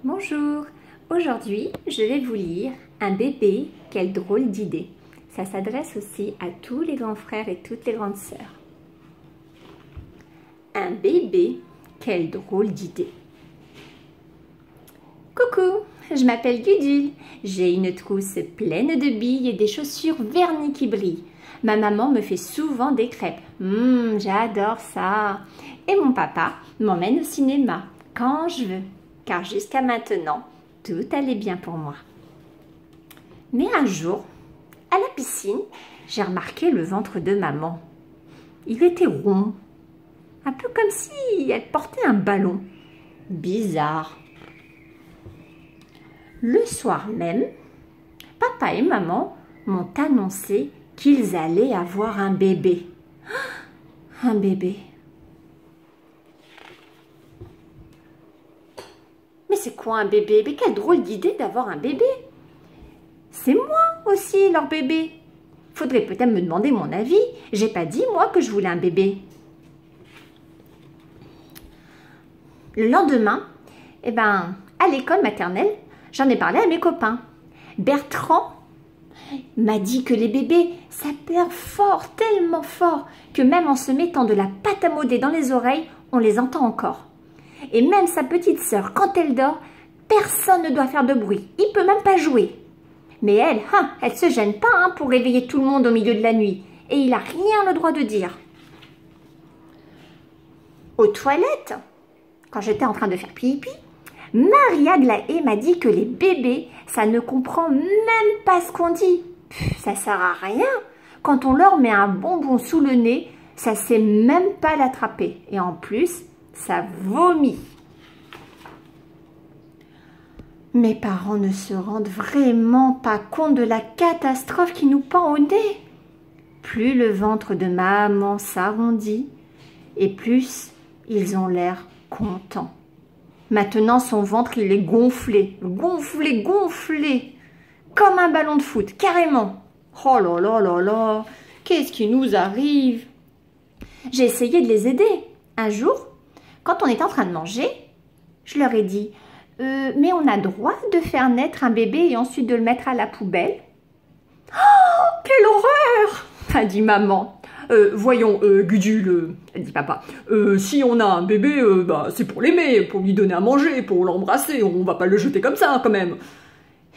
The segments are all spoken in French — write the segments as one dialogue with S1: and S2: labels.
S1: Bonjour, aujourd'hui je vais vous lire Un bébé, quelle drôle d'idée. Ça s'adresse aussi à tous les grands frères et toutes les grandes sœurs. Un bébé, quelle drôle d'idée. Coucou, je m'appelle Gudule, j'ai une trousse pleine de billes et des chaussures vernies qui brillent. Ma maman me fait souvent des crêpes, j'adore ça. Et mon papa m'emmène au cinéma quand je veux, car jusqu'à maintenant, tout allait bien pour moi. Mais un jour, à la piscine, j'ai remarqué le ventre de maman. Il était rond, un peu comme si elle portait un ballon. Bizarre. Le soir même, papa et maman m'ont annoncé qu'ils allaient avoir un bébé. Un bébé. Mais c'est quoi un bébé? Mais quelle drôle d'idée d'avoir un bébé! C'est moi aussi leur bébé. Faudrait peut-être me demander mon avis. J'ai pas dit moi que je voulais un bébé. Le lendemain, à l'école maternelle, j'en ai parlé à mes copains. Bertrand m'a dit que les bébés, ça pleure fort, tellement fort, que même en se mettant de la pâte à modeler dans les oreilles, on les entend encore. Et même sa petite sœur, quand elle dort, personne ne doit faire de bruit. Il peut même pas jouer. Mais elle se gêne pas pour réveiller tout le monde au milieu de la nuit. Et il n'a rien le droit de dire. Aux toilettes, quand j'étais en train de faire pipi, Maria Glaé m'a dit que les bébés, ça ne comprend même pas ce qu'on dit. Ça sert à rien. Quand on leur met un bonbon sous le nez, ça sait même pas l'attraper. Et en plus, ça vomit. Mes parents ne se rendent vraiment pas compte de la catastrophe qui nous pend au nez. Plus le ventre de maman s'arrondit, et plus ils ont l'air contents. Maintenant, son ventre, il est gonflé, gonflé, gonflé, comme un ballon de foot, carrément. Oh là là là là, qu'est-ce qui nous arrive? J'ai essayé de les aider. Un jour, quand on était en train de manger, je leur ai dit « Mais on a droit de faire naître un bébé et ensuite de le mettre à la poubelle ?» « Oh, quelle horreur !» a dit maman. Voyons, Gudule, dit papa, si on a un bébé, c'est pour l'aimer, pour lui donner à manger, pour l'embrasser, on va pas le jeter comme ça quand même.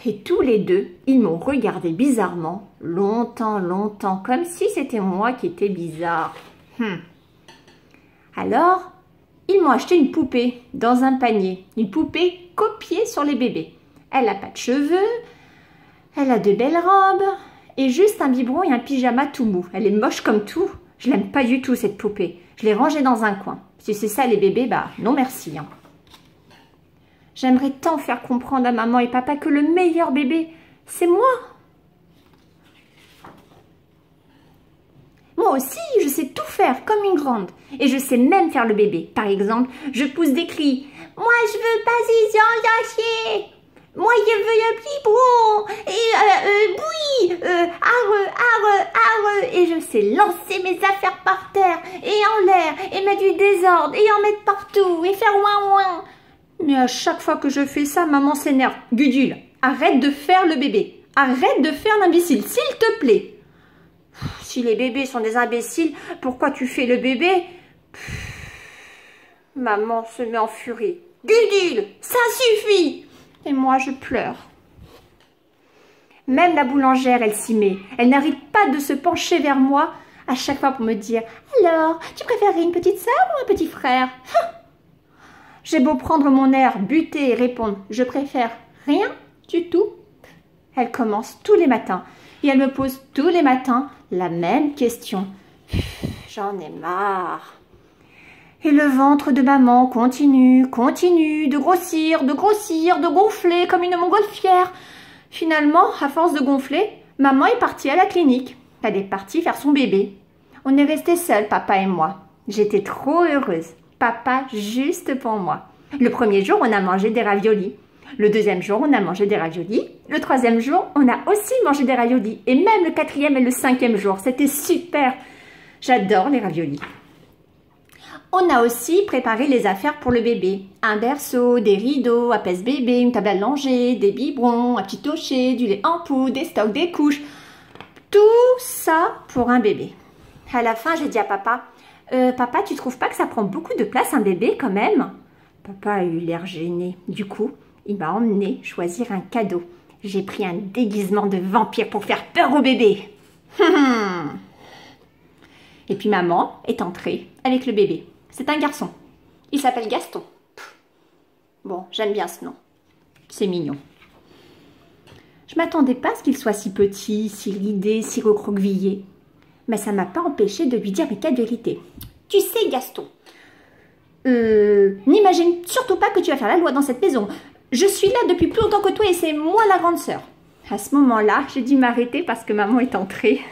S1: Et tous les deux, ils m'ont regardé bizarrement, longtemps, longtemps, comme si c'était moi qui étais bizarre. Alors, ils m'ont acheté une poupée dans un panier, une poupée copiée sur les bébés. Elle n'a pas de cheveux, elle a de belles robes, et juste un biberon et un pyjama tout mou. Elle est moche comme tout. Je l'aime pas du tout, cette poupée. Je l'ai rangée dans un coin. Si c'est ça les bébés, non merci. J'aimerais tant faire comprendre à maman et papa que le meilleur bébé, c'est moi. Moi aussi, je sais tout faire comme une grande. Et je sais même faire le bébé. Par exemple, je pousse des cris. Moi, je veux pas zizian. Moi, je veux le biberon, et bouillie, et je sais lancer mes affaires par terre, et en l'air, et mettre du désordre, et en mettre partout, et faire ouin ouin. Mais à chaque fois que je fais ça, maman s'énerve. Gudule, arrête de faire le bébé, arrête de faire l'imbécile, s'il te plaît. Si les bébés sont des imbéciles, pourquoi tu fais le bébé? Maman se met en furie. Gudule, ça suffit! Et moi, je pleure. Même la boulangère, elle s'y met. Elle n'arrête pas de se pencher vers moi à chaque fois pour me dire « Alors, tu préférerais une petite sœur ou un petit frère ?» J'ai beau prendre mon air, buter et répondre « Je préfère rien du tout ». Elle commence tous les matins et elle me pose tous les matins la même question. J'en ai marre. Et le ventre de maman continue de grossir, de gonfler comme une montgolfière. Finalement, à force de gonfler, maman est partie à la clinique. Elle est partie faire son bébé. On est restés seuls, papa et moi. J'étais trop heureuse. Papa juste pour moi. Le premier jour, on a mangé des raviolis. Le deuxième jour, on a mangé des raviolis. Le troisième jour, on a aussi mangé des raviolis. Et même le quatrième et le cinquième jour. C'était super. J'adore les raviolis. On a aussi préparé les affaires pour le bébé. Un berceau, des rideaux, un pèse-bébé, une table à langer, des biberons, un petit tocher, du lait en poudre, des stocks, des couches. Tout ça pour un bébé. À la fin, j'ai dit à papa, papa, tu trouves pas que ça prend beaucoup de place un bébé quand même? Papa a eu l'air gêné. Du coup, il m'a emmené choisir un cadeau. J'ai pris un déguisement de vampire pour faire peur au bébé. Et puis maman est entrée avec le bébé. C'est un garçon. Il s'appelle Gaston. Bon, j'aime bien ce nom. C'est mignon. Je m'attendais pas à ce qu'il soit si petit, si ridé, si recroquevillé. Mais ça m'a pas empêché de lui dire mes quatre vérités. Tu sais, Gaston, n'imagine surtout pas que tu vas faire la loi dans cette maison. Je suis là depuis plus longtemps que toi et c'est moi la grande sœur. À ce moment-là, j'ai dû m'arrêter parce que maman est entrée.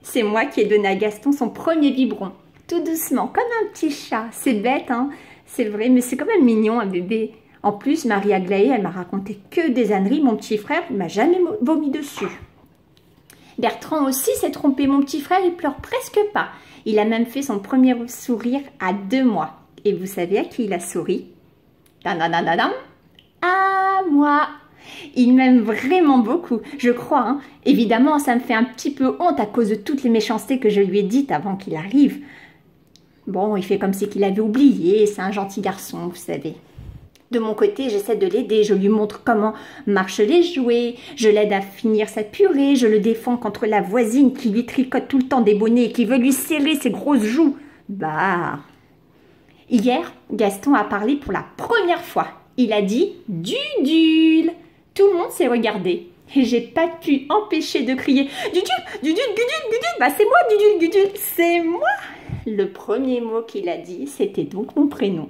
S1: C'est moi qui ai donné à Gaston son premier biberon. Tout doucement, comme un petit chat. C'est bête, hein? C'est vrai, mais c'est quand même mignon, un bébé. En plus, Marie Aglaé, elle m'a raconté que des âneries. Mon petit frère m'a jamais vomi dessus. Bertrand aussi s'est trompé. Mon petit frère, il pleure presque pas. Il a même fait son premier sourire à 2 mois. Et vous savez à qui il a souri? Tadadadadam, à moi. Il m'aime vraiment beaucoup, je crois. Hein. Évidemment, ça me fait un petit peu honte à cause de toutes les méchancetés que je lui ai dites avant qu'il arrive. Bon, il fait comme si qu'il avait oublié, c'est un gentil garçon, vous savez. De mon côté, j'essaie de l'aider, je lui montre comment marchent les jouets, je l'aide à finir sa purée, je le défends contre la voisine qui lui tricote tout le temps des bonnets et qui veut lui serrer ses grosses joues. Bah. Hier, Gaston a parlé pour la première fois. Il a dit « Dudule ». Tout le monde s'est regardé et j'ai pas pu empêcher de crier « Dudule, Dudule, Gudule, Gudule ». Bah c'est moi Dudule, Gudule, c'est moi. Le premier mot qu'il a dit, c'était donc mon prénom.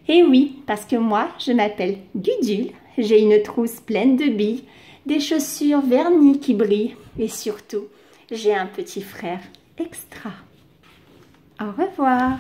S1: Et oui, parce que moi, je m'appelle Gudule, j'ai une trousse pleine de billes, des chaussures vernies qui brillent et surtout, j'ai un petit frère extra. Au revoir.